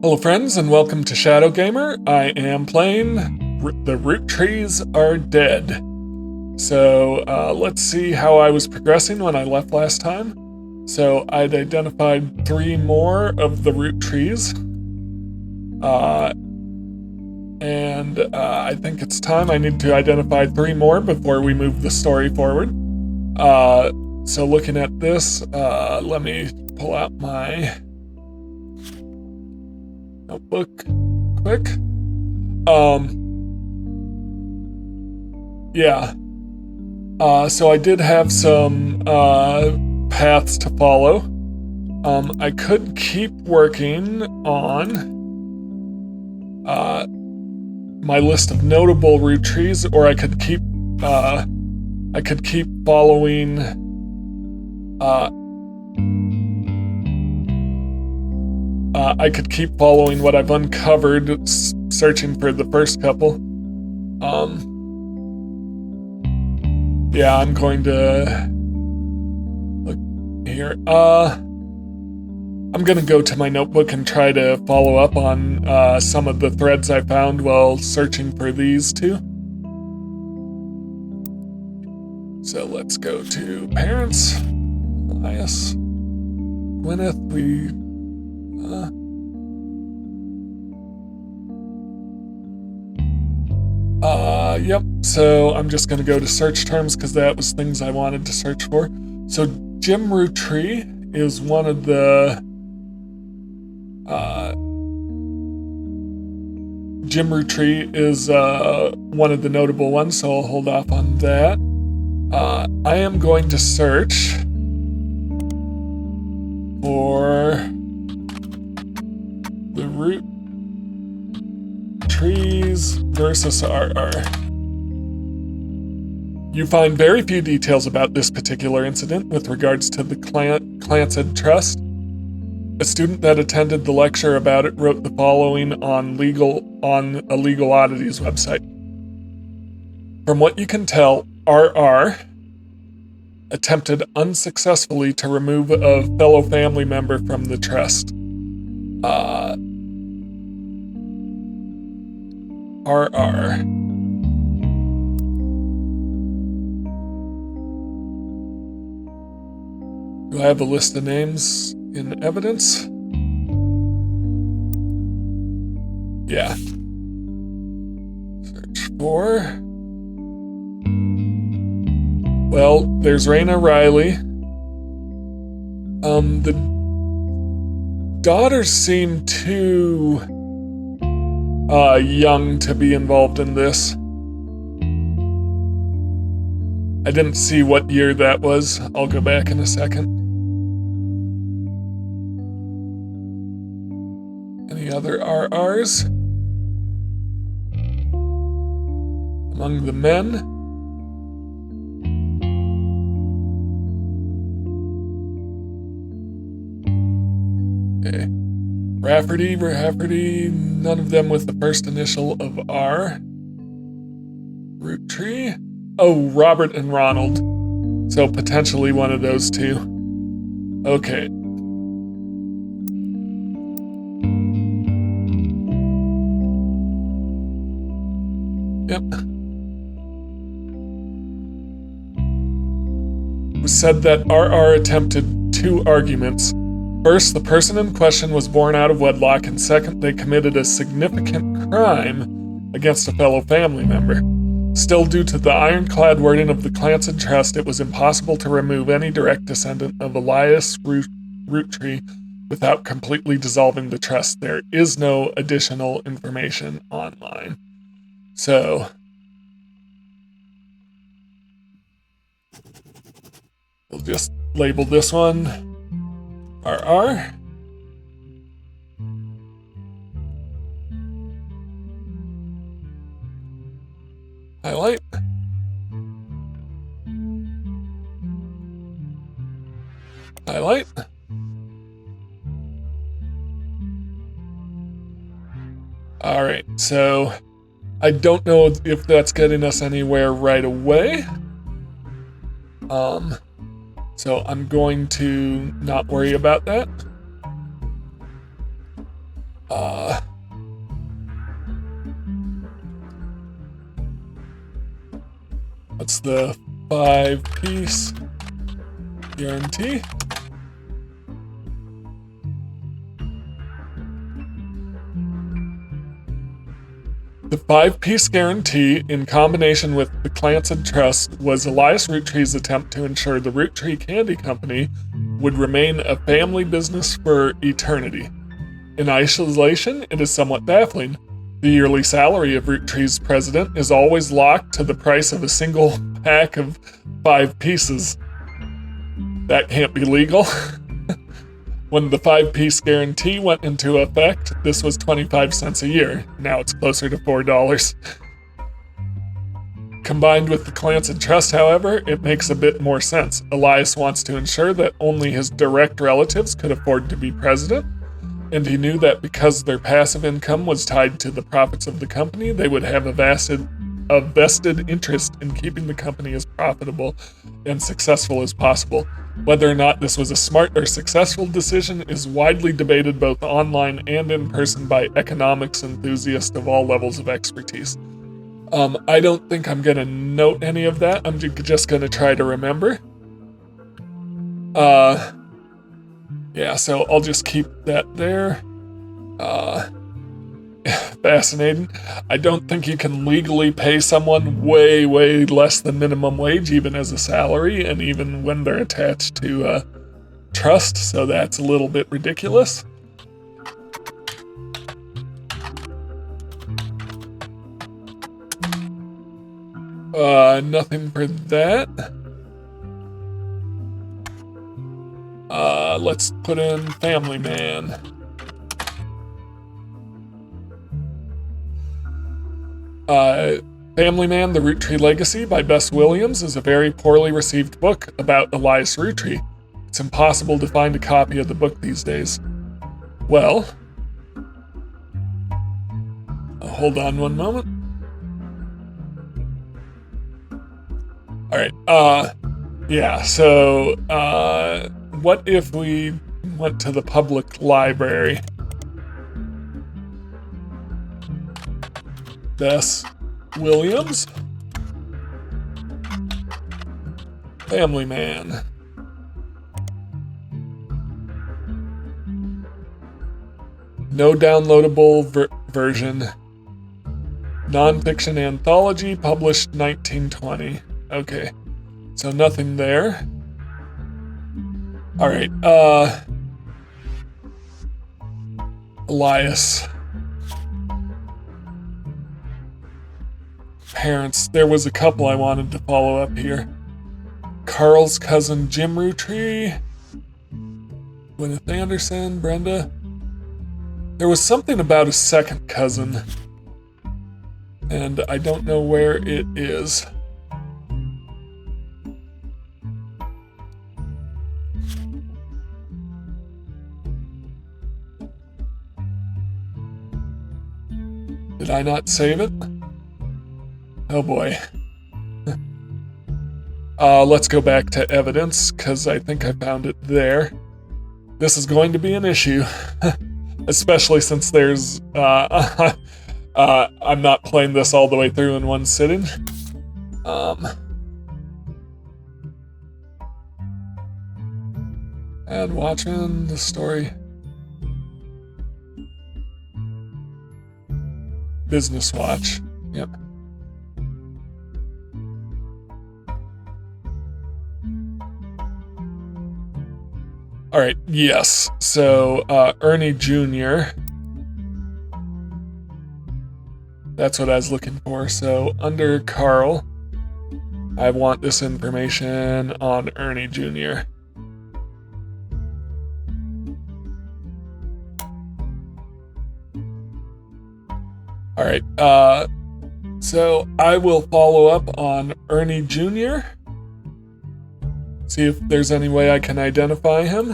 Hello friends and welcome to Shadow Gamer. I am playing The Roottrees Are Dead. So let's see how I was progressing when I left last time. So I'd identified 3 more of the root trees. And I think it's time I need to identify 3 more before we move the story forward. So looking at this, let me pull out my notebook quick. So I did have some paths to follow. I could keep working on my list of notable root trees, or I could keep following what I've uncovered, searching for the first couple. I'm going to look here. I'm going to go to my notebook and try to follow up on some of the threads I found while searching for these 2. So let's go to parents. Elias. Gwyneth, Yep, so I'm just going to go to search terms because that was things I wanted to search for. So Jim Rootree is one of the... Jim Rootree is one of the notable ones, so I'll hold off on that. I am going to search for the Roottrees versus RR. You find very few details about this particular incident with regards to the Clancid Trust. A student that attended the lecture about it wrote the following on a Legal Oddities website. From what you can tell, RR attempted unsuccessfully to remove a fellow family member from the trust. RR. Do I have a list of names in evidence? Yeah. Search for... Well, there's Raina Riley. The daughters seem too young to be involved in this. I didn't see what year that was. I'll go back in a second. Any other RRs? Among the men? Okay. Rafferty, none of them with the first initial of R. Rootree? Oh, Robert and Ronald. So potentially one of those 2. Okay. Yep. It was said that RR attempted 2 arguments. First, the person in question was born out of wedlock, and second, they committed a significant crime against a fellow family member. Still, due to the ironclad wording of the Clancid Trust, it was impossible to remove any direct descendant of Elias Rootree without completely dissolving the trust. There is no additional information online. So, we'll just label this one RR. Highlight. Highlight. All right, so I don't know if that's getting us anywhere right away. So I'm going to not worry about that. Uh, what's the 5-piece guarantee? The 5-piece guarantee, in combination with the Clancy Trust, was Elias Roottree's attempt to ensure the Roottree Candy Company would remain a family business for eternity. In isolation, it is somewhat baffling. The yearly salary of Roottree's president is always locked to the price of a single pack of 5 pieces. That can't be legal. When the 5-piece guarantee went into effect, this was 25 cents a year. Now it's closer to $4. Combined with the Clancy Trust, however, it makes a bit more sense. Elias wants to ensure that only his direct relatives could afford to be president, and he knew that because their passive income was tied to the profits of the company, they would have a vested interest in keeping the company as profitable and successful as possible. Whether or not this was a smart or successful decision is widely debated both online and in person by economics enthusiasts of all levels of expertise. I don't think I'm gonna note any of that. I'm just gonna try to remember. Yeah, so I'll just keep that there. Fascinating. I don't think you can legally pay someone way less than minimum wage, even as a salary, and even when they're attached to trust, so that's a little bit ridiculous. Nothing for that. Let's put in Family Man. Family Man, The Roottree Legacy by Bess Williams is a very poorly received book about Elias Roottree. It's impossible to find a copy of the book these days. Well, hold on one moment. Alright, yeah, so, what if we went to the public library? Bess Williams, Family Man. No downloadable version. Nonfiction anthology, published 1920. Okay, so nothing there. All right, Elias. Parents. There was a couple I wanted to follow up here. Carl's cousin Jim Rootree, Gwyneth Anderson, Brenda. There was something about a second cousin, and I don't know where it is. Did I not save it? Oh boy. Let's go back to evidence, because I think I found it there. This is going to be an issue. Especially since there's, I'm not playing this all the way through in one sitting. And watching the story. Business Watch. Yep. All right, yes. So, Ernie Jr. That's what I was looking for. So, under Carl, I want this information on Ernie Jr. All right, so I will follow up on Ernie Jr., see if there's any way I can identify him.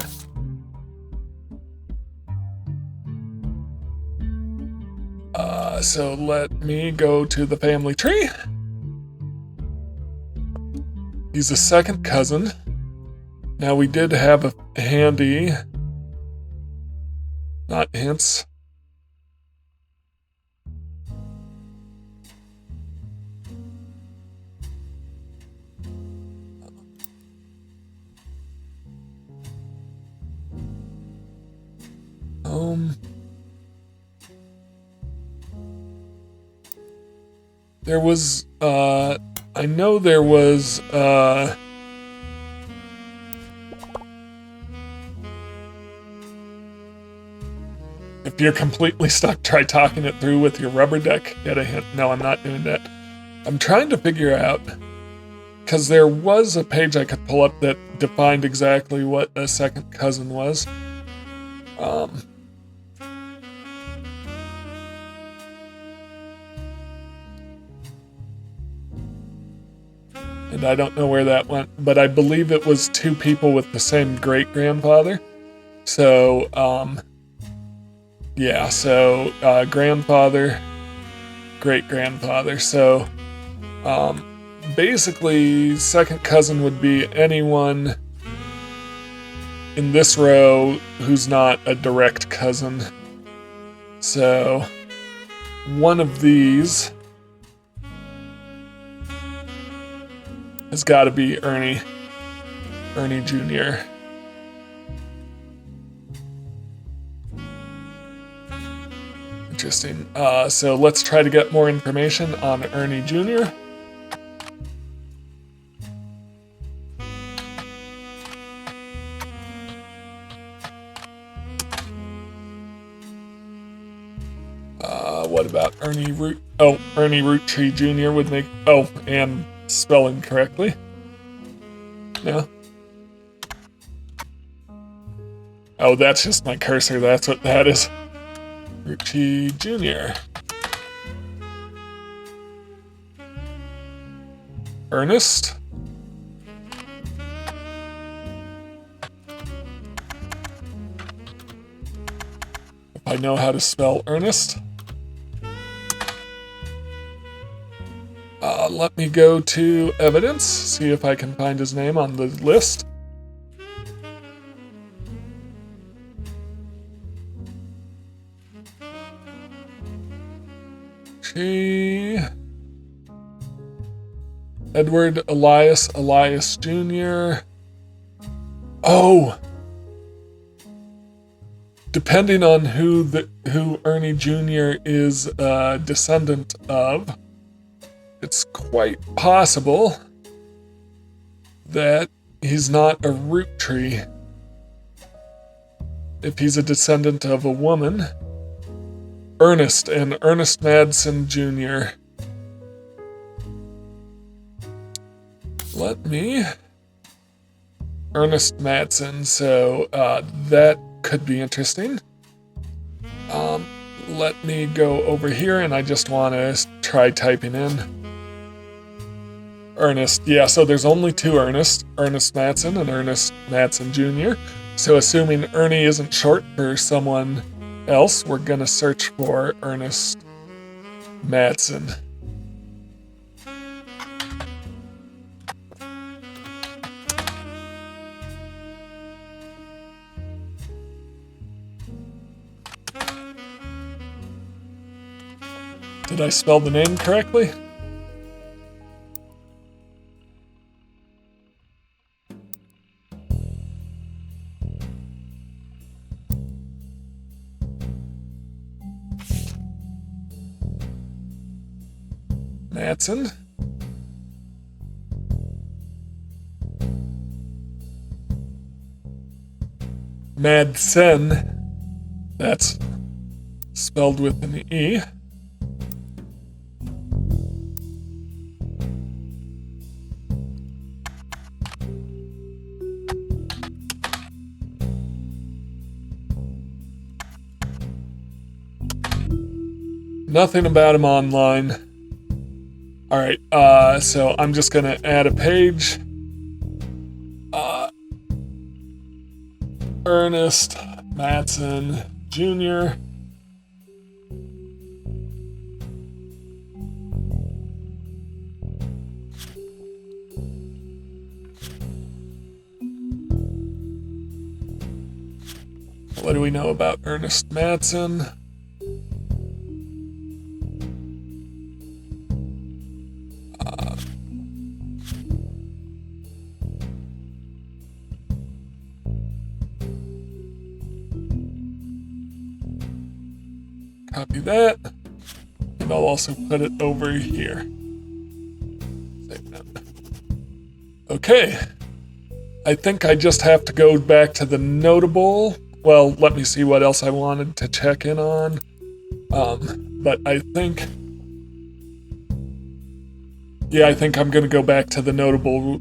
So let me go to the family tree. He's a second cousin. Now we did have a handy, not hints, There was, I know there was, if you're completely stuck, try talking it through with your rubber duck. Get a hint. No, I'm not doing that. I'm trying to figure out, because there was a page I could pull up that defined exactly what a second cousin was. And I don't know where that went, but I believe it was two people with the same great-grandfather. So, yeah, so grandfather, great-grandfather. So, basically, second cousin would be anyone in this row who's not a direct cousin. So, one of these has got to be Ernie Jr. Interesting. So let's try to get more information on Ernie Jr. What about Ernie Roottrees Jr. would make... Oh, and spelling correctly. No? Oh, that's just my cursor. That's what that is. Roottrees Jr. Ernest? If I know how to spell Ernest. Let me go to evidence, see if I can find his name on the list. Edward Elias Jr. Oh! Depending on who Ernie Jr. is a descendant of, it's quite possible that he's not a root tree. If he's a descendant of a woman. Ernest and Ernest Madsen Jr. Ernest Madsen, so that could be interesting. Let me go over here and I just want to try typing in Ernest. Yeah, so there's only two Ernest Madsen and Ernest Madsen Jr. So assuming Ernie isn't short for someone else, we're gonna search for Ernest Madsen. Did I spell the name correctly? Madsen. Madsen. That's spelled with an E. Nothing about him online. Alright, so I'm just gonna add a page. Ernest Madsen Jr. What do we know about Ernest Madsen? Copy that. And I'll also put it over here. Save that. Okay. I think I just have to go back to the notable. Well, let me see what else I wanted to check in on. But I think... Yeah, I think I'm going to go back to the notable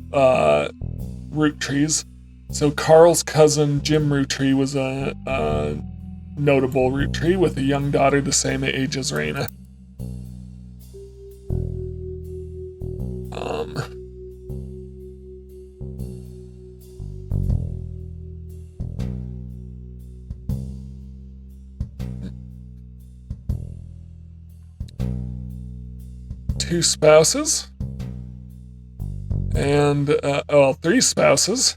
Roottrees. So Carl's cousin, Jim Rootree, was a notable Rootree with a young daughter the same age as Raina. Two spouses. And, three spouses.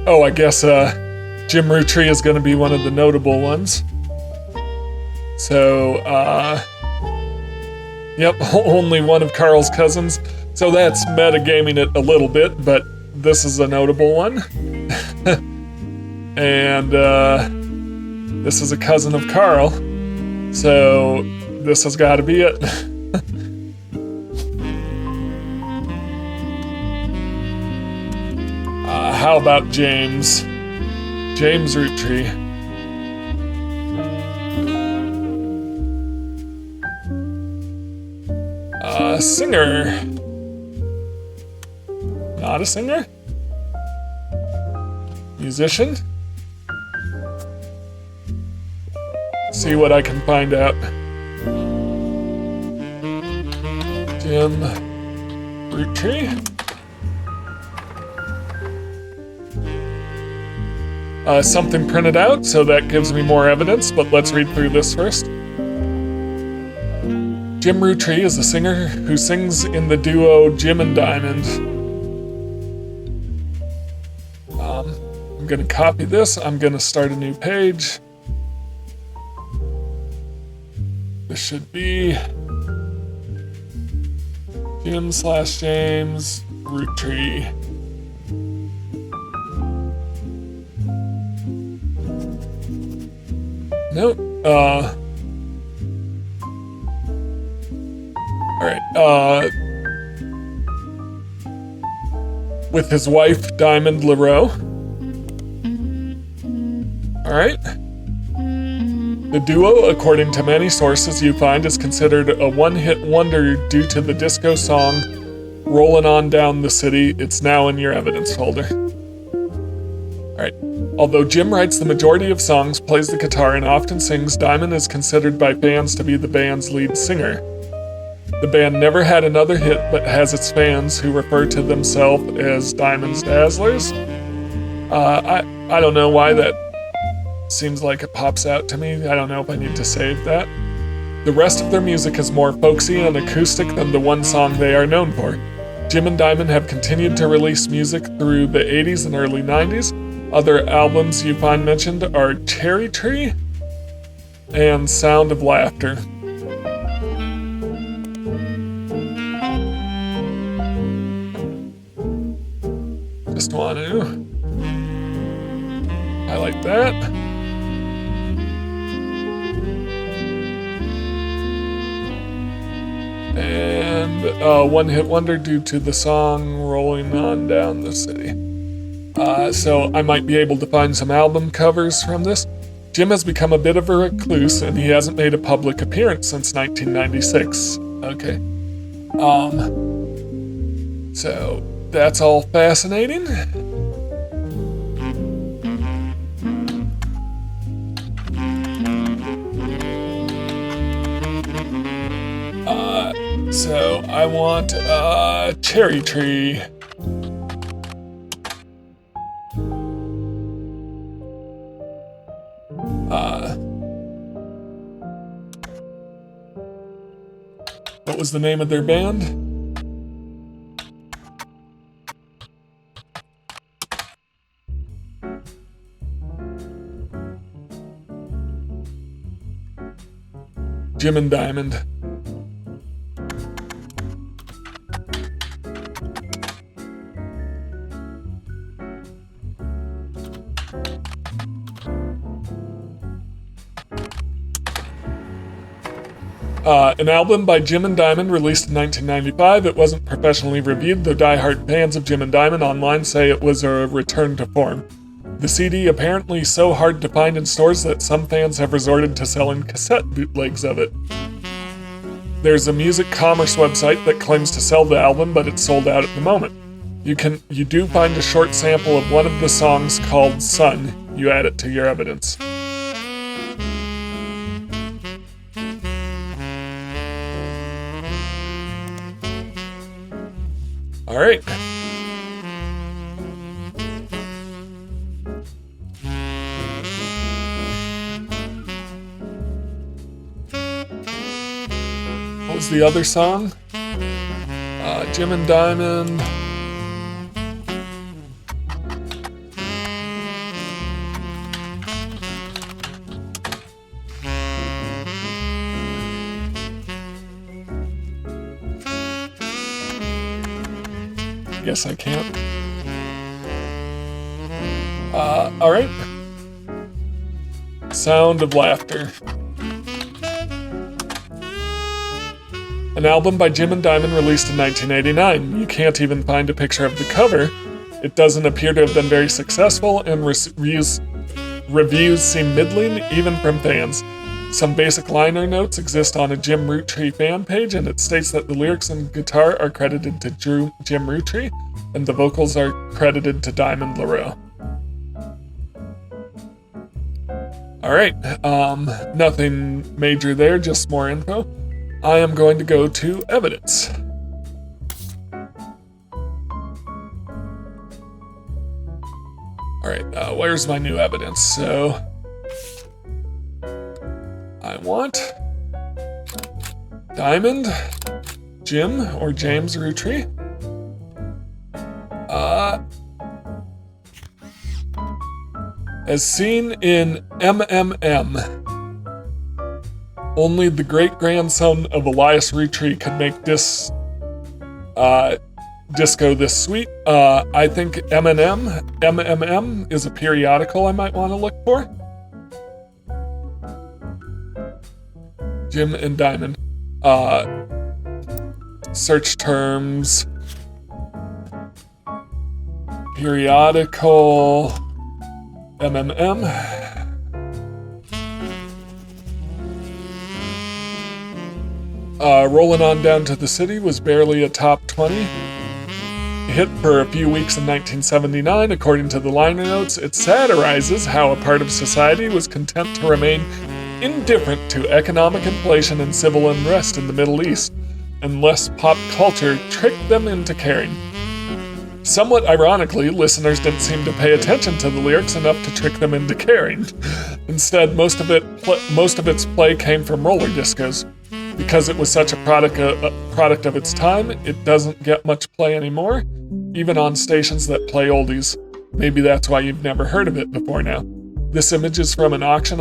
Oh, I guess, Jim Rootree is going to be one of the notable ones. So, yep, only one of Carl's cousins. So that's metagaming it a little bit, but this is a notable one. And, this is a cousin of Carl. So, this has got to be it. How about James? James Rootree. Singer. Not a singer? Musician? See what I can find out. Jim Rootree. Something printed out, so that gives me more evidence, but let's read through this first. Jim Rootree is a singer who sings in the duo Jim and Diamond. I'm going to copy this. I'm going to start a new page. This should be Jim/James Rootree. Nope. Alright, with his wife, Diamond LaRoe. Alright. The duo, according to many sources you find, is considered a one-hit wonder due to the disco song Rollin' On Down the City. It's now in your evidence folder. Alright. Although Jim writes the majority of songs, plays the guitar, and often sings, Diamond is considered by fans to be the band's lead singer. The band never had another hit, but has its fans who refer to themselves as Diamond's Dazzlers. I don't know why that seems like it pops out to me. I don't know if I need to save that. The rest of their music is more folksy and acoustic than the one song they are known for. Jim and Diamond have continued to release music through the 80s and early 90s. Other albums you find mentioned are Cherry Tree and Sound of Laughter. Just want to highlight that. And one-hit wonder due to the song Rolling On Down the City. So I might be able to find some album covers from this. Jim has become a bit of a recluse, and he hasn't made a public appearance since 1996. Okay. So that's all fascinating. So I want Cherry Tree. What was the name of their band? Jim and Diamond. An album by Jim and Diamond released in 1995. It wasn't professionally reviewed, though diehard fans of Jim and Diamond online say it was a return to form. The CD apparently so hard to find in stores that some fans have resorted to selling cassette bootlegs of it. There's a music commerce website that claims to sell the album, but it's sold out at the moment. You do find a short sample of one of the songs called Sun. You add it to your evidence. All right. What was the other song? Jim and Diamond. Guess I can't. All right. Sound of Laughter. An album by Jim and Diamond released in 1989. You can't even find a picture of the cover. It doesn't appear to have been very successful, and reviews seem middling, even from fans. Some basic liner notes exist on a Jim Roottrees fan page, and it states that the lyrics and guitar are credited to Jim Roottrees, and the vocals are credited to Diamond LaRoe. Alright, nothing major there, just more info. I am going to go to evidence. Alright, where's my new evidence? So, I want Diamond, Jim, or James Roottrees. As seen in MMM, only the great-grandson of Elias Roottrees could make disco this sweet. I think MMM is a periodical I might want to look for. Jim and Diamond. Search terms. Periodical. MMM. Rolling On Down to the City was barely a top 20 hit for a few weeks in 1979. According to the liner notes, it satirizes how a part of society was content to remain indifferent to economic inflation and civil unrest in the Middle East, unless pop culture tricked them into caring. Somewhat ironically, listeners didn't seem to pay attention to the lyrics enough to trick them into caring. Instead, most of its play came from roller discos. Because it was such a product of its time, it doesn't get much play anymore, even on stations that play oldies. Maybe that's why you've never heard of it before now. This image is from an auction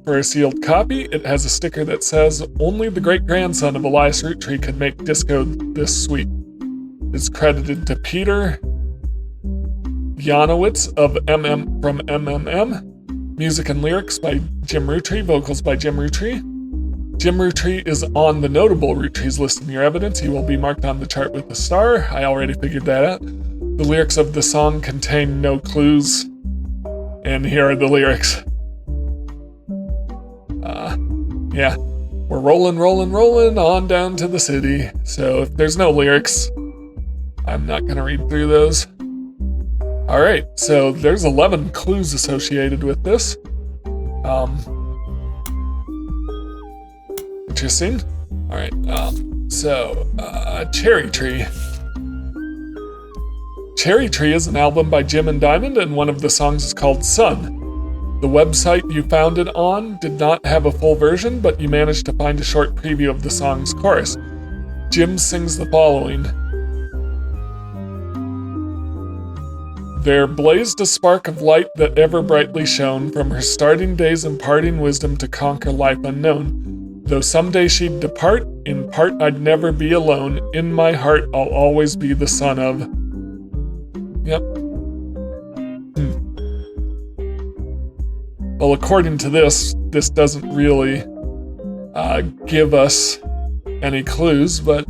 for a sealed copy. It has a sticker that says, "Only the great-grandson of Elias Roottrees could make disco this sweet." It's credited to Peter Janowitz from MMM. Music and lyrics by Jim Roottrees, vocals by Jim Roottrees. Jim Roottrees is on the notable Roottrees list in your evidence. He will be marked on the chart with a star. I already figured that out. The lyrics of the song contain no clues. And here are the lyrics. Yeah. We're rolling on down to the city. So if there's no lyrics, I'm not going to read through those. Alright, so there's 11 clues associated with this. Interesting. Alright, Cherry Tree. Cherry Tree is an album by Jim and Diamond, and one of the songs is called Sun. The website you found it on did not have a full version, but you managed to find a short preview of the song's chorus. Jim sings the following. There blazed a spark of light that ever brightly shone, from her starting days imparting wisdom to conquer life unknown. Though someday she'd depart, in part I'd never be alone. In my heart I'll always be the son of... Yep. Well, according to this doesn't really give us any clues, but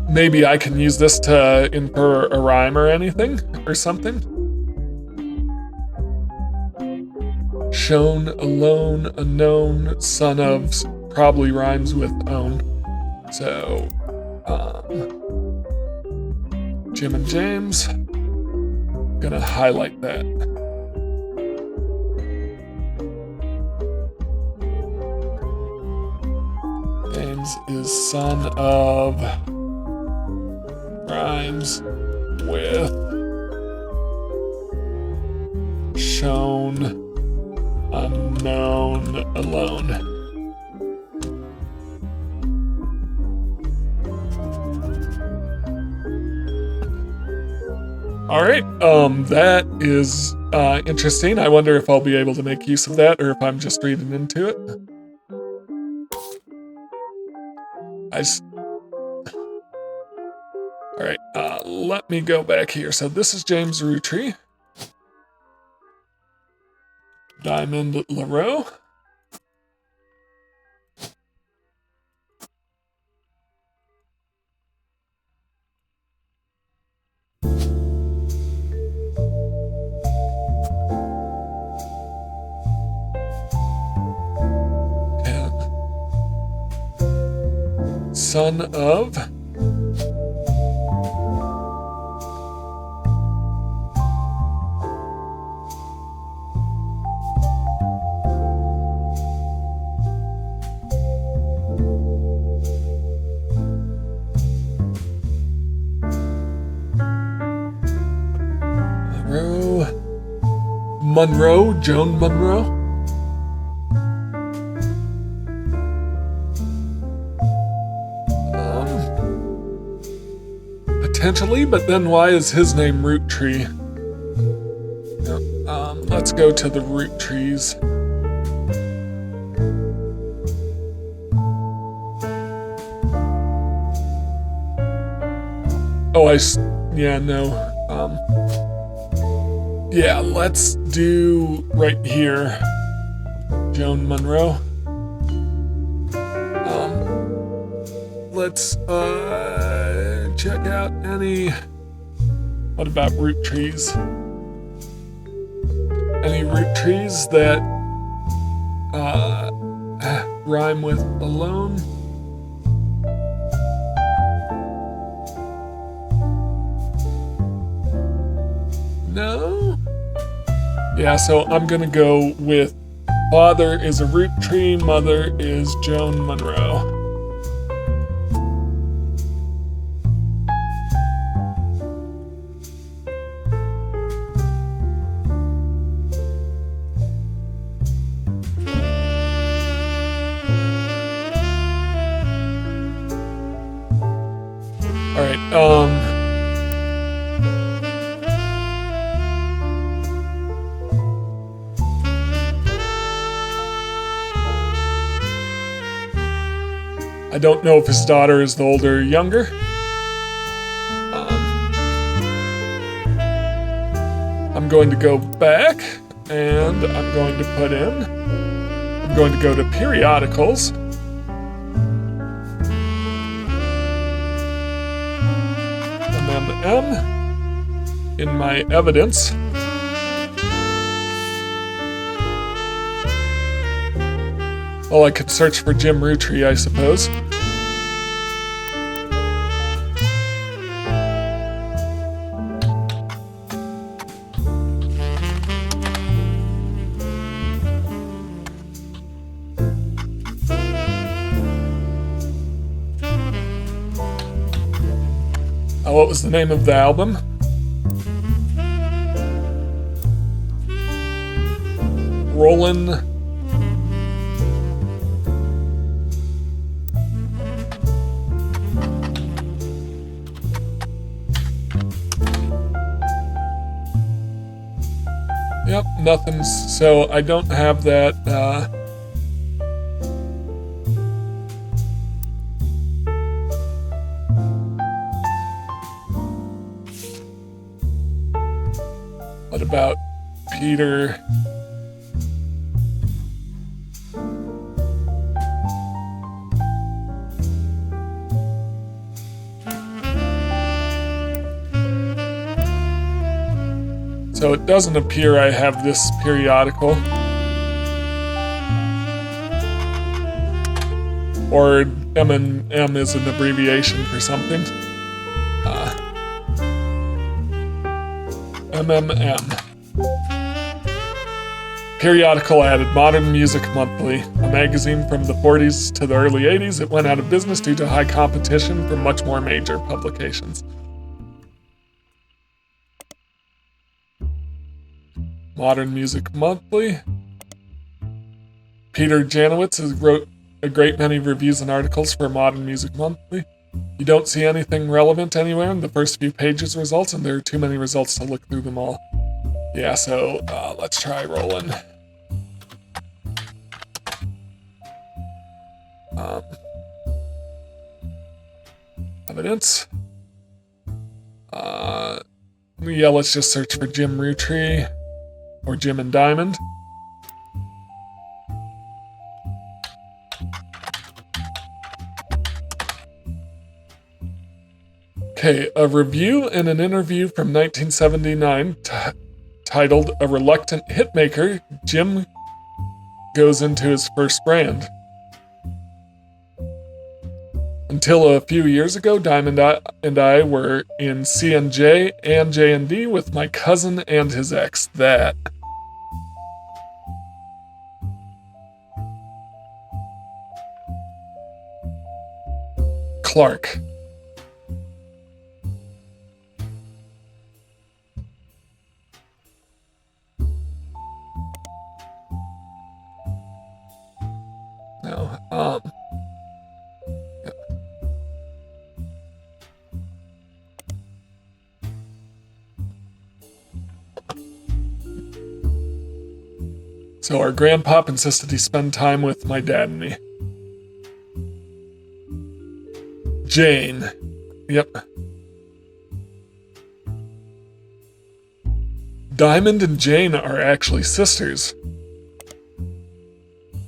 maybe I can use this to infer a rhyme or anything, or something. Shown, alone, unknown, son of, probably rhymes with own. So, Jim and James, gonna highlight that. James is son of, rhymes with, shown, unknown, alone. All right, that is interesting. I wonder if I'll be able to make use of that or if I'm just reading into it. All right, let me go back here. So this is James Roottrees. Diamond LaRoe. Son of Monroe, Joan Monroe. Potentially, but then why is his name Roottrees? Let's go to the Roottrees. Yeah, let's do right here, Joan Monroe. Let's check out any. What about Roottrees? Any Roottrees that rhyme with alone? No? Yeah, so I'm gonna go with father is a Roottrees, mother is Joan Monroe. All right, I don't know if his daughter is the older or younger. I'm going to go back and I'm going to put in, I'm going to go to periodicals. And then M in my evidence. Well, I could search for Jim Roottrees, I suppose. What was the name of the album? Rollin'. Yep, nothing's, so I don't have that, what about Peter? So it doesn't appear I have this periodical. Or M&M is an abbreviation for something. MMM. Periodical added Modern Music Monthly, a magazine from the 40s to the early 80s. It went out of business due to high competition from much more major publications. Modern Music Monthly. Peter Janowitz has wrote a great many reviews and articles for Modern Music Monthly. You don't see anything relevant anywhere in the first few pages results, and there are too many results to look through them all. Yeah, so let's try rolling. Evidence. Yeah, let's just search for Jim Roottrees or Jim and Diamond. Okay, a review and an interview from 1979 titled A Reluctant Hitmaker, Jim Goes Into His First Brand. Until a few years ago, Diamond and I were in C&J and J&D with my cousin and his ex. That. Clark. No, yeah. So our grandpop insisted he spend time with my dad and me. Jane. Yep. Diamond and Jane are actually sisters.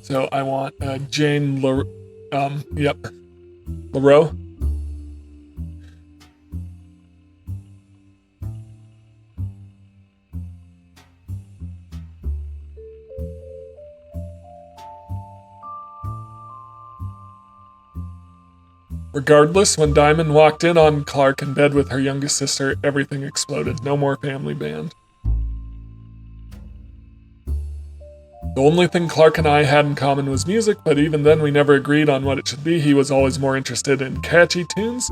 So I want Jane LaRoe. Regardless, when Diamond walked in on Clark in bed with her youngest sister, everything exploded. No more family band. The only thing Clark and I had in common was music, but even then we never agreed on what it should be. He was always more interested in catchy tunes,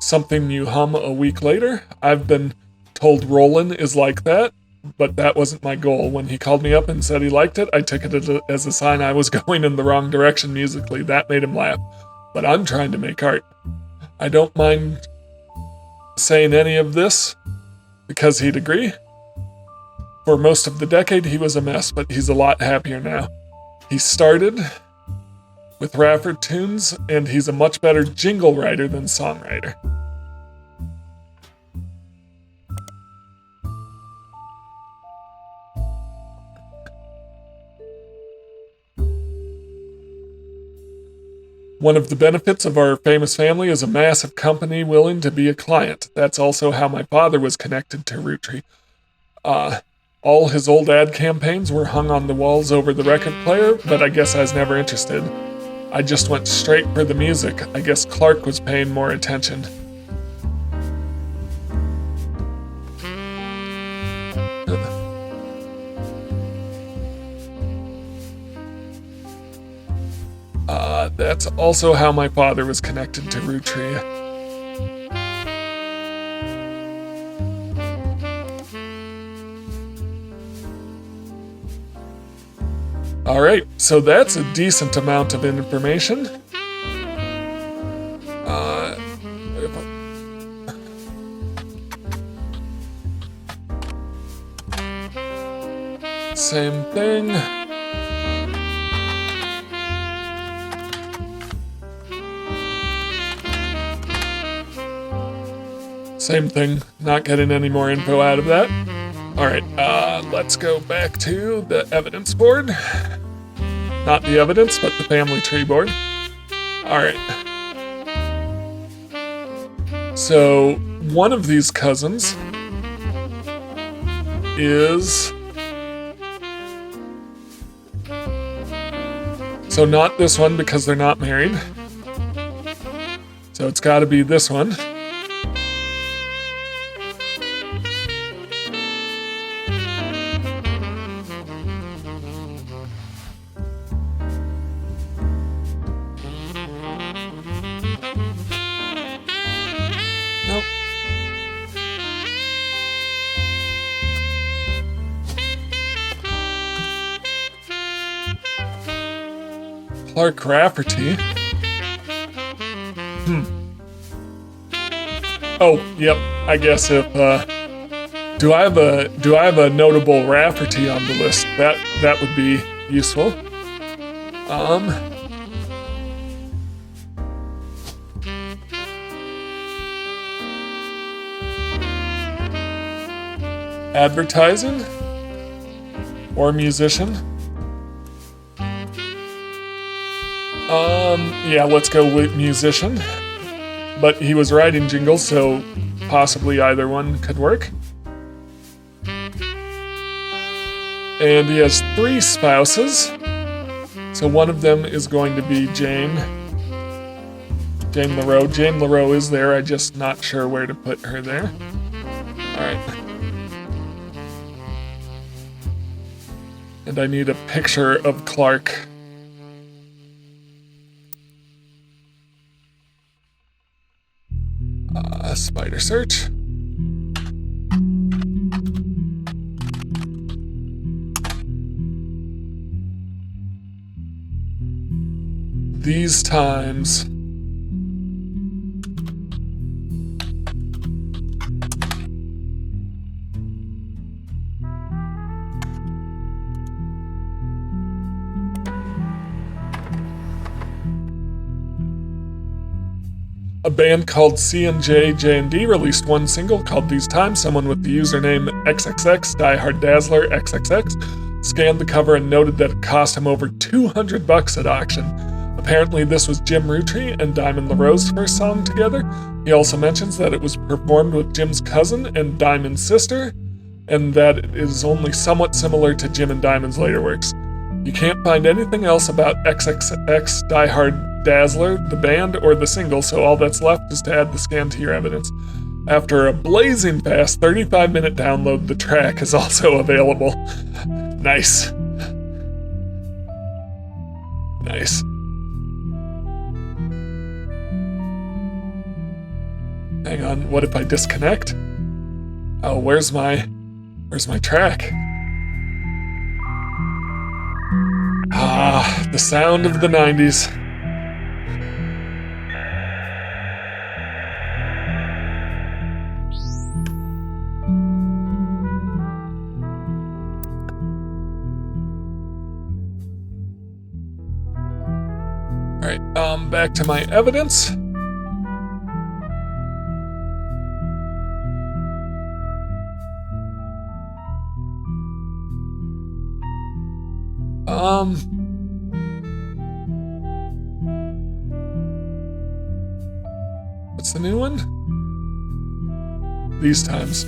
something you hum a week later. I've been told rollin' is like that, but that wasn't my goal. When he called me up and said he liked it, I took it as a sign I was going in the wrong direction musically. That made him laugh. But I'm trying to make art. I don't mind saying any of this because he'd agree. For most of the decade, he was a mess, but he's a lot happier now. He started with Rafford tunes, and he's a much better jingle writer than songwriter. One of the benefits of our famous family is a massive company willing to be a client. That's also how my father was connected to Roottrees. All his old ad campaigns were hung on the walls over the record player, but I guess I was never interested. I just went straight for the music. I guess Clark was paying more attention. That's also how my father was connected to Roottrees. Alright, so that's a decent amount of information. Same thing. Same thing, not getting any more info out of that. Alright, let's go back to the evidence board. Not the evidence, but the family tree board. Alright. So, one of these cousins is... So not this one because they're not married. So it's got to be this one. Nope. Clark Rafferty. Oh, yep. I guess if do I have a notable Rafferty on the list? That would be useful. Advertising or musician? Yeah, let's go with musician. But he was writing jingles, so possibly either one could work. And he has 3 spouses. So one of them is going to be Jane LaRoe. Jane LaRoe is there, I'm just not sure where to put her there. Alright. And I need a picture of Clark. Spider search. These times. A band called C&J&D released one single called These Times. Someone with the username XXX, Diehard Dazzler XXX, scanned the cover and noted that it cost him over $200 at auction. Apparently this was Jim Roottrees and Diamond LaRoe's first song together. He also mentions that it was performed with Jim's cousin and Diamond's sister, and that it is only somewhat similar to Jim and Diamond's later works. You can't find anything else about XXX Diehard Dazzler, the band, or the single, so all that's left is to add the scan to your evidence. After a blazing fast 35-minute download, the track is also available. Nice. Nice. Hang on, what if I disconnect? Oh, where's my track? Ah, the sound of the 90s. Alright, back to my evidence. What's the new one? These times.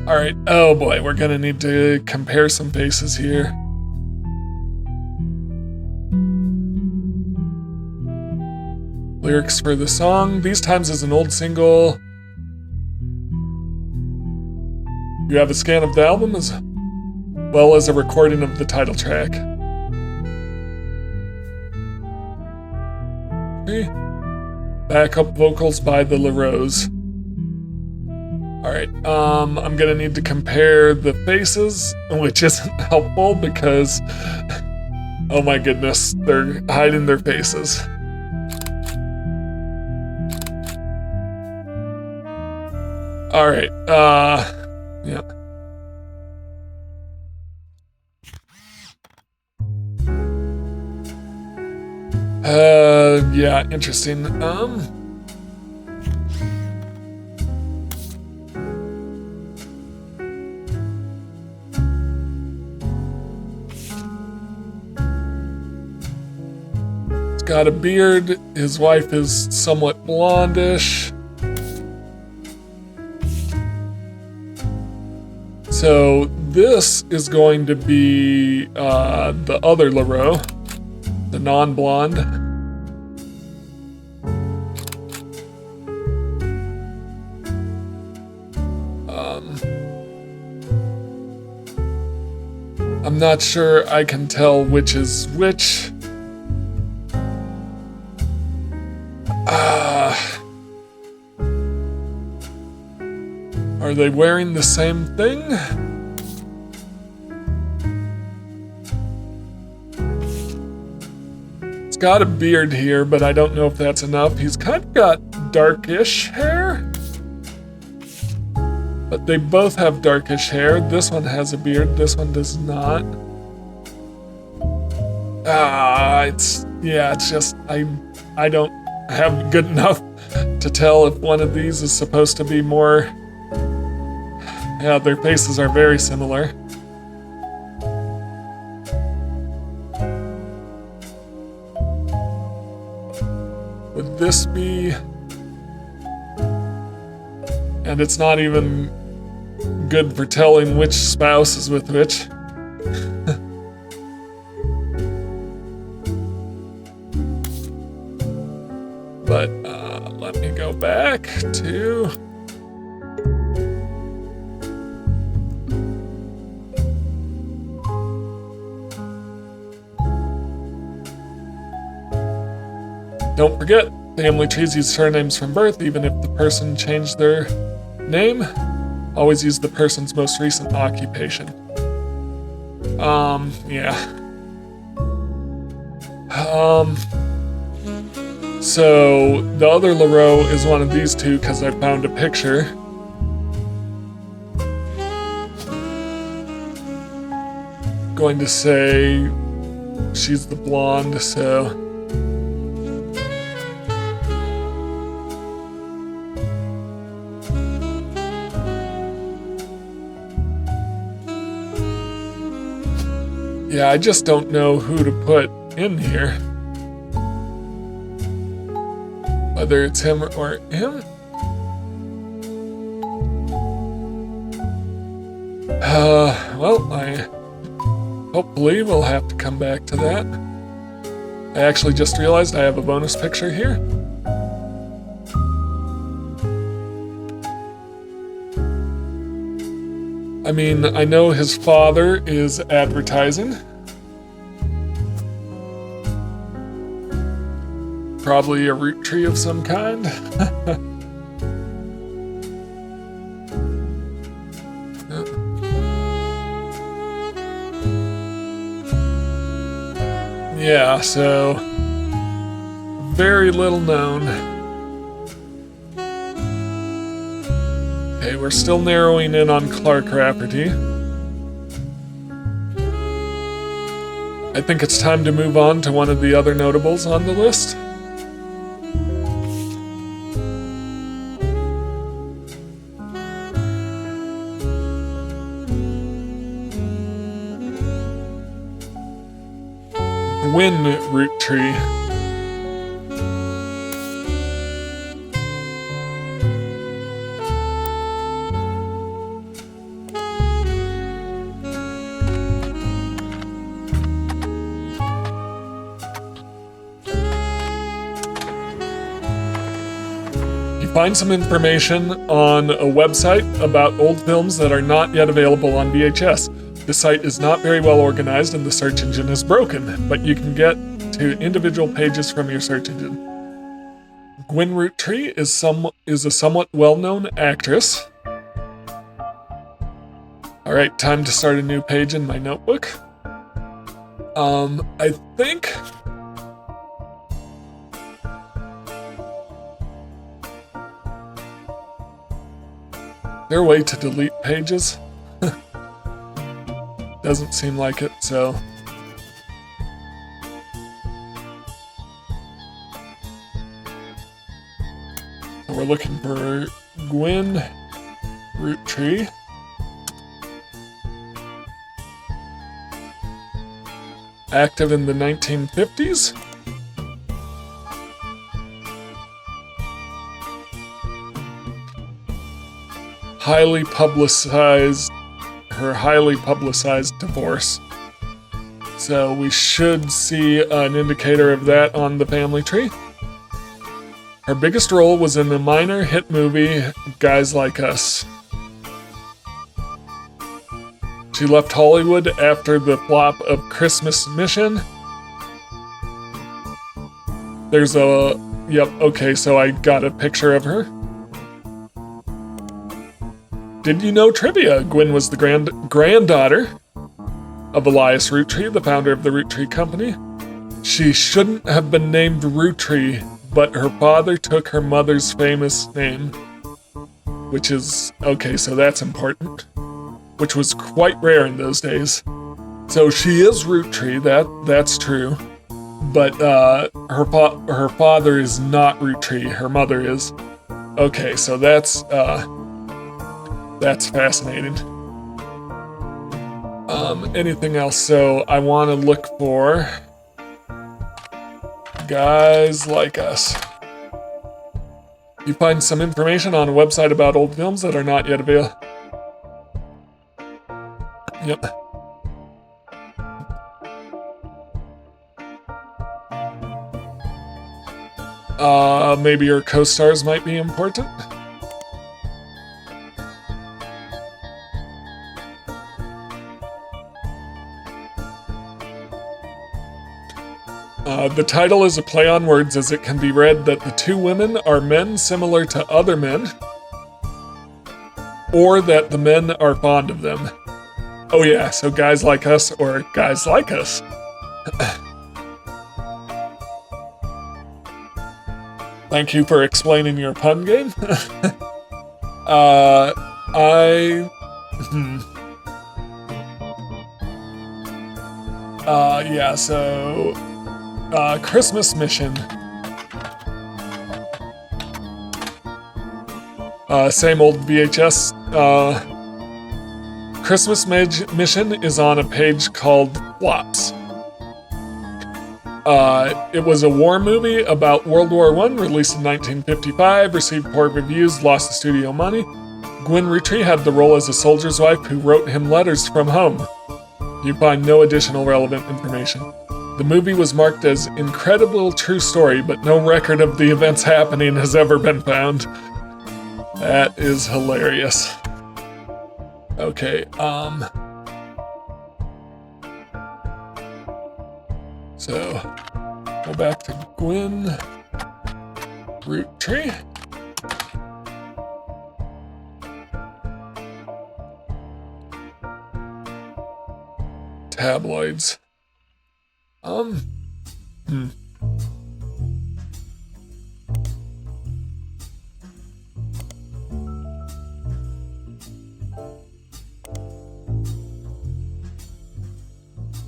Alright, oh boy, we're gonna need to compare some faces here. Lyrics for the song. These Times is an old single. You have a scan of the album as well as a recording of the title track. Okay. Backup vocals by the LaRoes. Alright, I'm gonna need to compare the faces, which isn't helpful because, oh my goodness, they're hiding their faces. Alright, yeah. Yeah, interesting. He's got a beard. His wife is somewhat blondish. So this is going to be the other LaRoe, the non-blonde. I'm not sure I can tell which is which. Are they wearing the same thing? He's got a beard here, but I don't know if that's enough. He's kind of got darkish hair. But they both have darkish hair. This one has a beard, this one does not. It's just, I don't have good enough to tell if one of these is supposed to be more. Yeah, their faces are very similar. Would this be... And it's not even good for telling which spouse is with which. But let me go back to... Don't forget, family trees use surnames from birth, even if the person changed their name. Always use the person's most recent occupation. Yeah. So the other LaRoe is one of these two because I found a picture. Going to say she's the blonde, so... Yeah, I just don't know who to put in here. Whether it's him or him. Well, hopefully we'll have to come back to that. I actually just realized I have a bonus picture here. I mean, I know his father is advertising. Probably a root tree of some kind. Yeah, so very little known. Okay, we're still narrowing in on Clark Rafferty. I think it's time to move on to one of the other notables on the list. Gwyn Roottrees. Find some information on a website about old films that are not yet available on VHS. The site is not very well organized and the search engine is broken, but you can get to individual pages from your search engine. Gwyn Roottrees is a somewhat well-known actress. Alright, time to start a new page in my notebook. I think... Is there a way to delete pages? Doesn't seem like it, so... We're looking for Gwyn Roottrees. Active in the 1950s. Highly publicized her highly publicized divorce. So we should see an indicator of that on the family tree. Her biggest role was in the minor hit movie, Guys Like Us. She left Hollywood after the flop of Christmas Mission. Yep, okay, so I got a picture of her. Did you know trivia? Gwen was the granddaughter of Elias Roottree, the founder of the Roottrees Company. She shouldn't have been named Roottrie, but her father took her mother's famous name, which is, okay, so that's important, which was quite rare in those days. So she is Roottrie, that's true, but her father is not Roottrie, her mother is. Okay, so that's fascinating. Anything else? So I want to look for Guys Like Us. You find some information on a website about old films that are not yet available. Yep. Maybe your co-stars might be important. The title is a play on words, as it can be read that the two women are men similar to other men, or that the men are fond of them. Oh yeah, so Guys Like Us or Guys Like Us. Thank you for explaining your pun game. Yeah, so Christmas Mission. Same old VHS. Christmas Mission is on a page called Flops. It was a war movie about World War I, released in 1955, received poor reviews, lost the studio money. Gwen Roottrie had the role as a soldier's wife who wrote him letters from home. You find no additional relevant information. The movie was marked as incredible true story, but no record of the events happening has ever been found. That is hilarious. Okay, so, go back to Gwen Roottrie. Tabloids.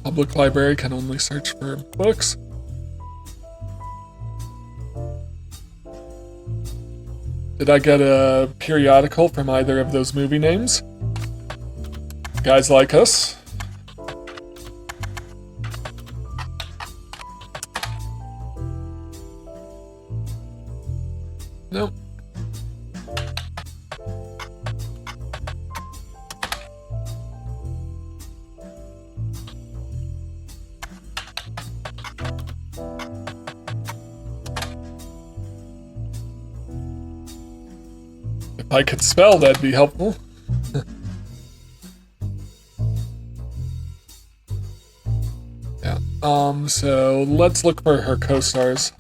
Public library can only search for books. Did I get a periodical from either of those movie names? Guys Like Us. Nope. If I could spell, that'd be helpful. Yeah. So let's look for her co-stars.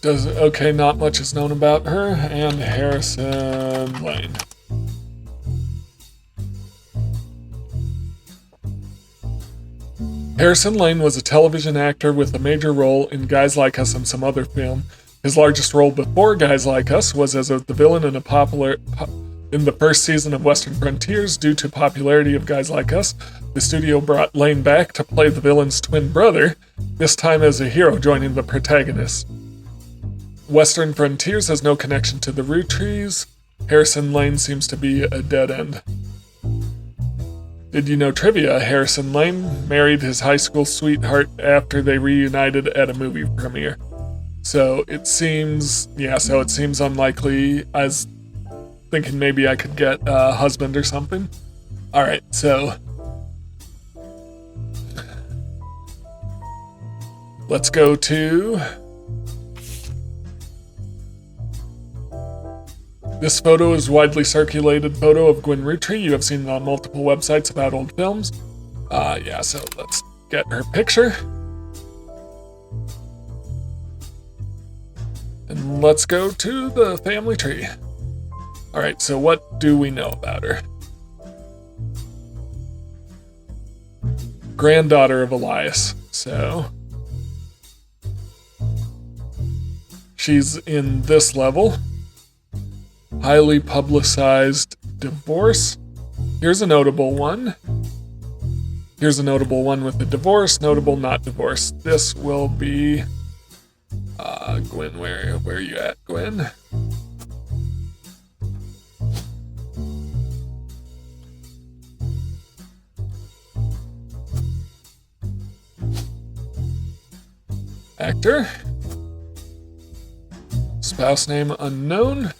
Okay, not much is known about her, and Harrison Lane. Harrison Lane was a television actor with a major role in Guys Like Us and some other film. His largest role before Guys Like Us was as the villain in the first season of Western Frontiers. Due to popularity of Guys Like Us, the studio brought Lane back to play the villain's twin brother, this time as a hero joining the protagonist. Western Frontiers has no connection to the Roottrees. Harrison Lane seems to be a dead end. Did you know trivia? Harrison Lane married his high school sweetheart after they reunited at a movie premiere. So it seems unlikely. I was thinking maybe I could get a husband or something. All right, so let's go to this photo is widely circulated photo of Gwen Roottrees. You have seen it on multiple websites about old films. Yeah, so let's get her picture. And let's go to the family tree. All right, so what do we know about her? Granddaughter of Elias. So she's in this level. Highly publicized divorce. Here's a notable one. Here's a notable one with the divorce. Notable not divorce. This will be Gwen. Where are you at, Gwen? Actor. Spouse name unknown.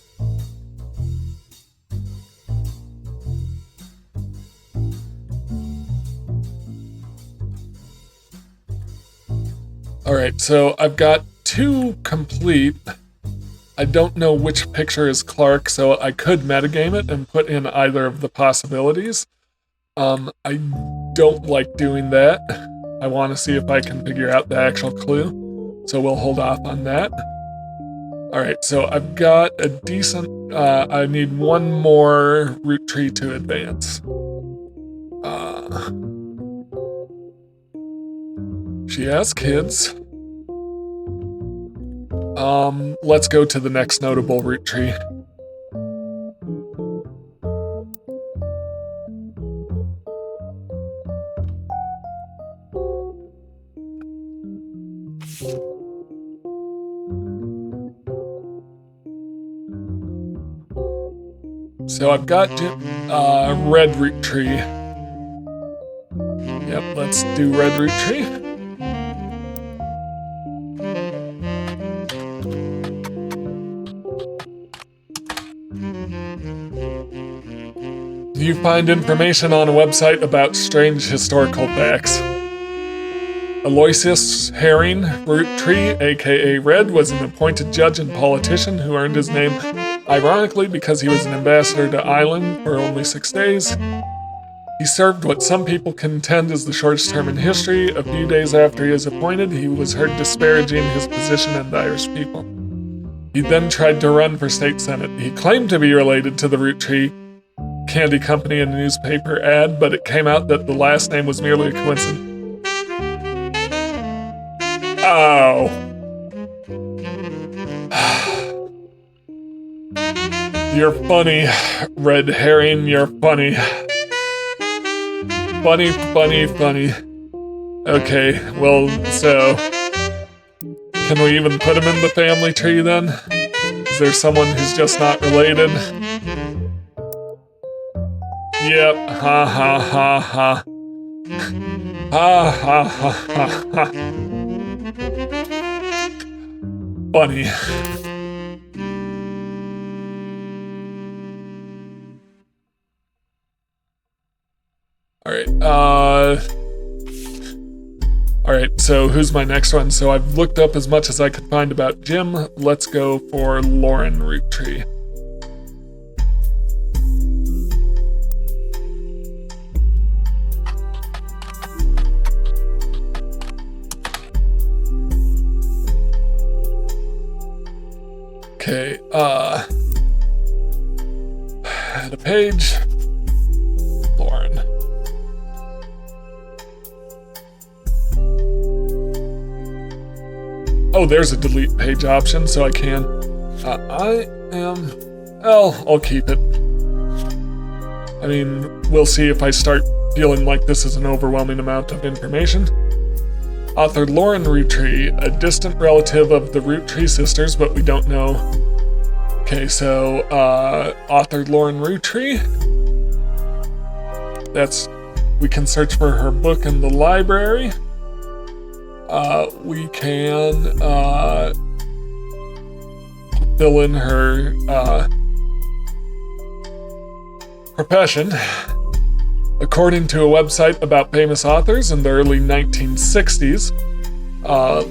Alright, so I've got two complete. I don't know which picture is Clark, so I could metagame it and put in either of the possibilities. I don't like doing that. I want to see if I can figure out the actual clue, so we'll hold off on that. Alright, so I've got a decent, I need one more root tree to advance. She has kids. Let's go to the next notable root tree. So I've got red root tree. Yep, let's do red root tree. You find information on a website about strange historical facts. Aloysius Herring Roottrees, aka Red, was an appointed judge and politician who earned his name ironically because he was an ambassador to Ireland for only 6 days. He served what some people contend is the shortest term in history. A few days after he was appointed, he was heard disparaging his position and the Irish people. He then tried to run for state senate. He claimed to be related to the Roottrees Candy Company in a newspaper ad, but it came out that the last name was merely a coincidence. Oh. You're funny, Red Herring, you're funny. Funny, funny, funny. Okay, well, so... can we even put him in the family tree then? Is there someone who's just not related? Yep, ha ha ha ha. Ha ha ha ha ha. Funny. Alright, so who's my next one? So I've looked up as much as I could find about Jim. Let's go for Lauren Roottrees. Okay, add a page. Lauren. Oh, there's a delete page option, so I can. I'll keep it. I mean, we'll see if I start feeling like this is an overwhelming amount of information. Author Lauren Roottrees, a distant relative of the Roottrees sisters, but we don't know. Okay, so, author Lauren Roottrees. We can search for her book in the library. We can, fill in her profession. According to a website about famous authors in the early 1960s,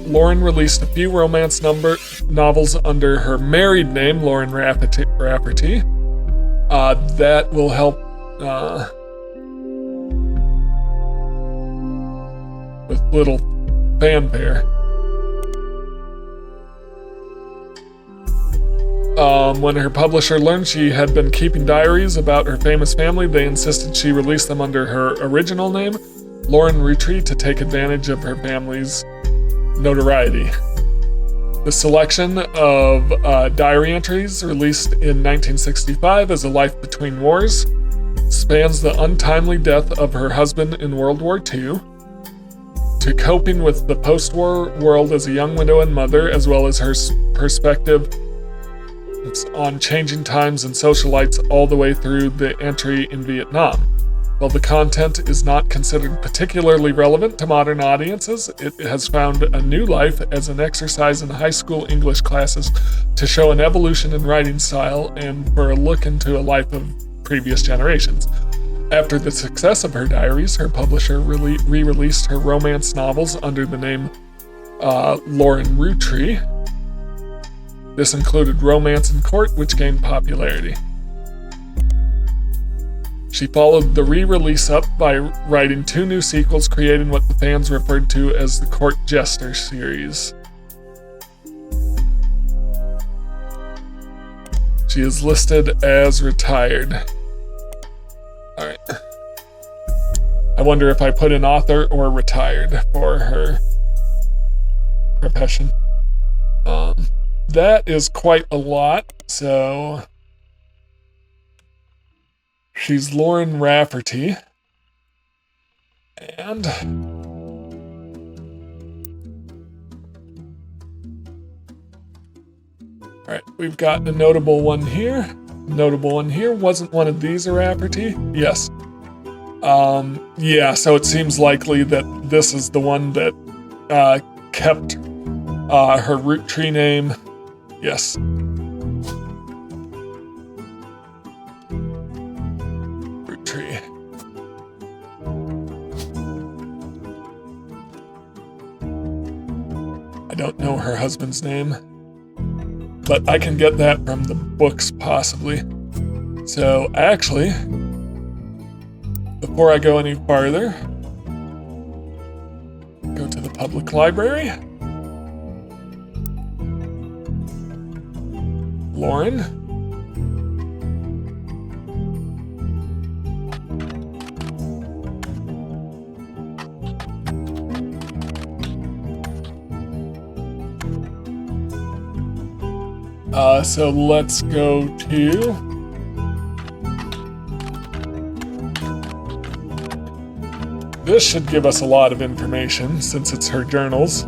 Lauren released a few romance novels under her married name, Lauren Rafferty. That will help with little fanfare. When her publisher learned she had been keeping diaries about her famous family, they insisted she release them under her original name, Lauren Roottrees, to take advantage of her family's notoriety. The selection of diary entries, released in 1965 as A Life Between Wars, spans the untimely death of her husband in World War II, to coping with the post-war world as a young widow and mother, as well as her perspective on changing times and socialites all the way through the entry in Vietnam. While the content is not considered particularly relevant to modern audiences, it has found a new life as an exercise in high school English classes to show an evolution in writing style and for a look into a life of previous generations. After the success of her diaries, her publisher re-released her romance novels under the name Lauren Roottrees. This included Romance in Court, which gained popularity. She followed the re-release up by writing 2 new sequels, creating what the fans referred to as the Court Jester series. She is listed as retired. Alright. I wonder if I put in author or retired for her profession. That is quite a lot, so she's Lauren Rafferty, and alright, we've got a notable one here. Wasn't one of these a Rafferty? Yes. Yeah, so it seems likely that this is the one that kept her Roottrees name. Yes. Roottrees. I don't know her husband's name, but I can get that from the books possibly. So actually, before I go any farther, go to the public library. Lauren. So let's go to this. Should give us a lot of information since it's her journals.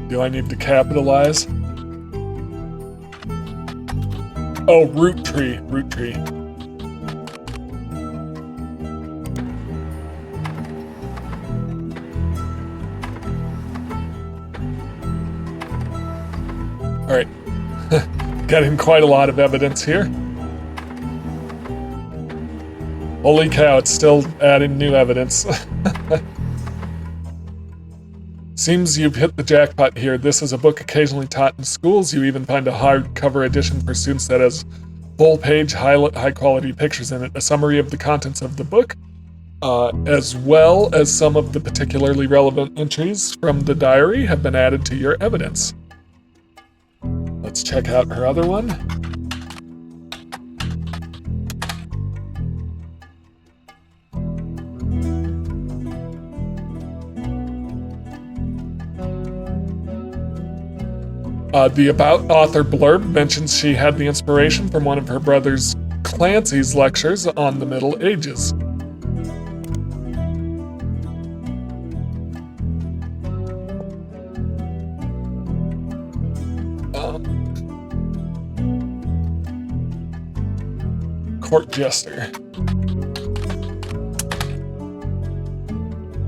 Do I need to capitalize? Oh, Roottrees. All right, getting quite a lot of evidence here. Holy cow, it's still adding new evidence. Seems you've hit the jackpot here. This is a book occasionally taught in schools. You even find a hardcover edition for students that has full-page, high-quality pictures in it, a summary of the contents of the book, as well as some of the particularly relevant entries from the diary have been added to your evidence. Let's check out her other one. The About Author blurb mentions she had the inspiration from one of her brother's Clancy's lectures on the Middle Ages. Court Jester.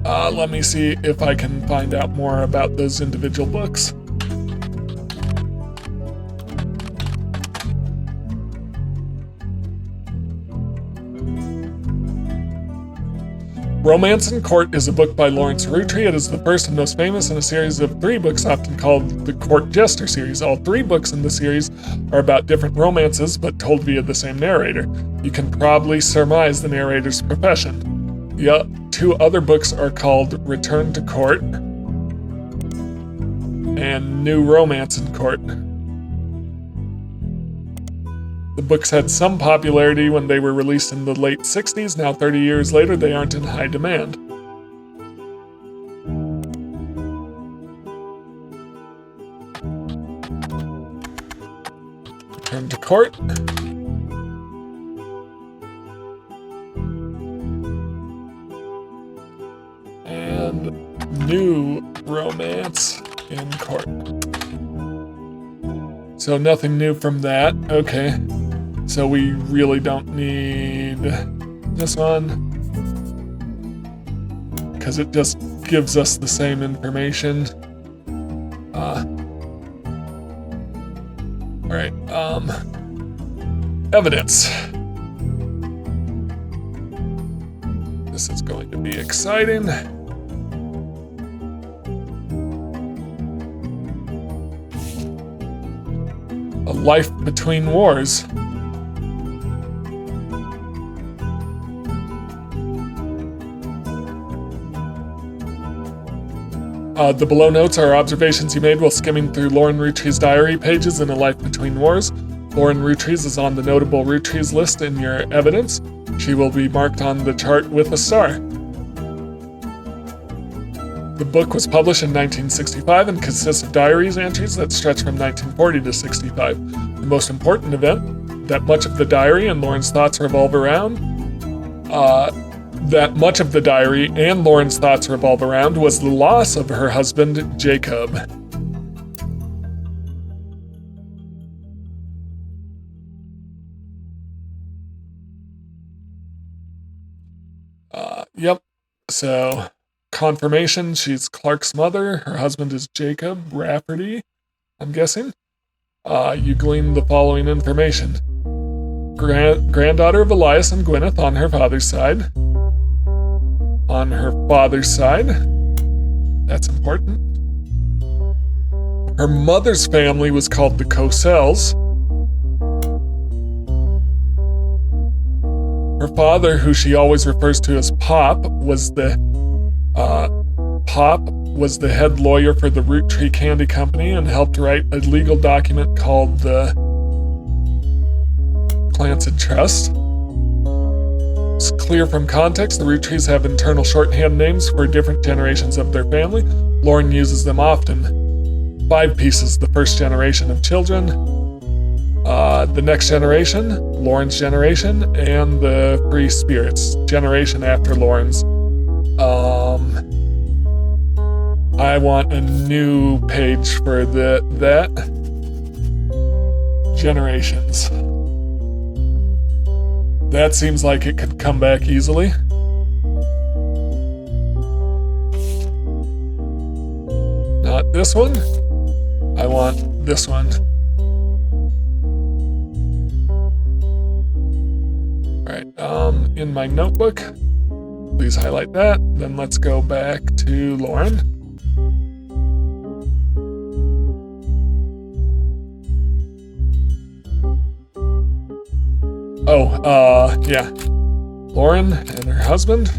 Let me see if I can find out more about those individual books. Romance in Court is a book by Lawrence Roottrees. It is the first and most famous in a series of 3 books often called the Court Jester series. All 3 books in the series are about different romances, but told via the same narrator. You can probably surmise the narrator's profession. The 2 other books are called Return to Court and New Romance in Court. The books had some popularity when they were released in the late 60s. Now, 30 years later, they aren't in high demand. Return to Court. And New Romance in Court. So nothing new from that. Okay. So we really don't need this one, because it just gives us the same information. All right. Evidence. This is going to be exciting. A Life Between Wars. The below notes are observations you made while skimming through Lauren Roottrees' diary pages in A Life Between Wars. Lauren Roottrees is on the notable Roottrees list in your evidence. She will be marked on the chart with a star. The book was published in 1965 and consists of diaries entries that stretch from 1940 to 65. The most important event that much of the diary and Lauren's thoughts revolve around was the loss of her husband, Jacob. Yep. So, confirmation, she's Clark's mother. Her husband is Jacob Rafferty, I'm guessing. You glean the following information. Granddaughter of Elias and Gwyneth on her father's side. On her father's side. That's important. Her mother's family was called the Cosells. Her father, who she always refers to as Pop, was the head lawyer for the Roottrees Candy Company and helped write a legal document called the Clancy Trust. It's clear from context, the Roottrees have internal shorthand names for different generations of their family. Lauren uses them often. 5 pieces, the first generation of children, the next generation, Lauren's generation, and the free spirits, generation after Lauren's. I want a new page for that. Generations. That seems like it could come back easily. Not this one. I want this one. Alright, in my notebook, please highlight that. Then let's go back to Lauren. Yeah. Lauren and her husband.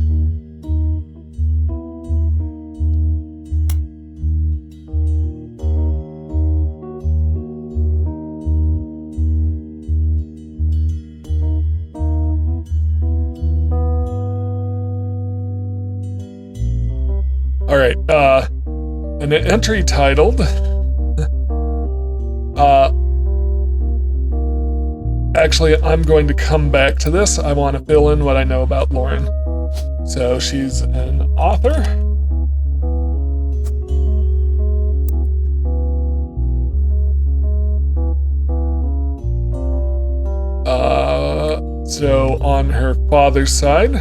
All right, an entry titled, actually, I'm going to come back to this. I want to fill in what I know about Lauren. So she's an author. So on her father's side,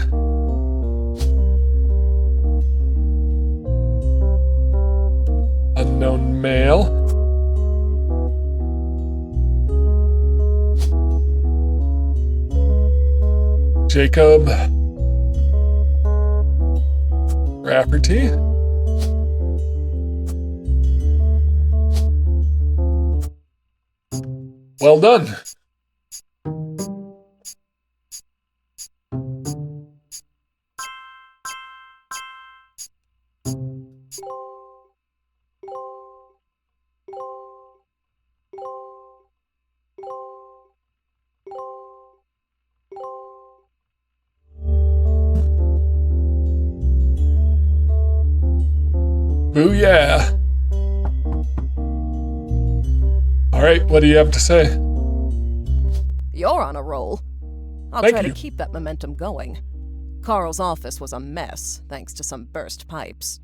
unknown male. Jacob Rafferty. Well done. Booyah! Alright, what do you have to say? You're on a roll. I'll Thank try you. to keep that momentum going. Carl's office was a mess, thanks to some burst pipes.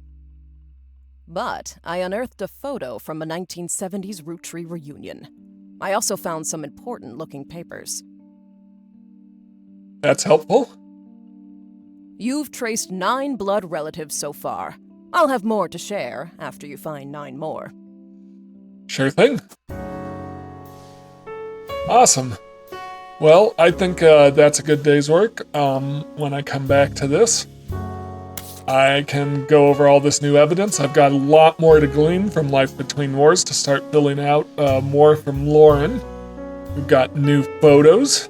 But I unearthed a photo from a 1970s Roottrees reunion. I also found some important-looking papers. That's helpful. You've traced 9 blood relatives so far. I'll have more to share after you find 9 more. Sure thing. Awesome. Well, I think that's a good day's work. When I come back to this, I can go over all this new evidence. I've got a lot more to glean from Life Between Wars to start filling out more from Lauren. We've got new photos.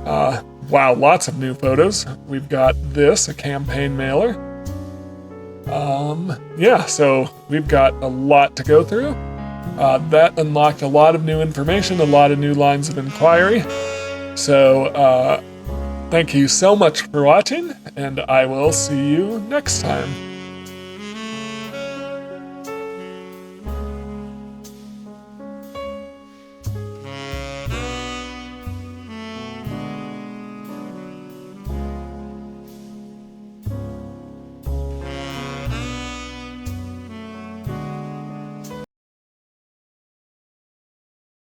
Wow, lots of new photos. We've got this, a campaign mailer. Yeah, so we've got a lot to go through. That unlocked a lot of new information, a lot of new lines of inquiry. So, thank you so much for watching, and I will see you next time.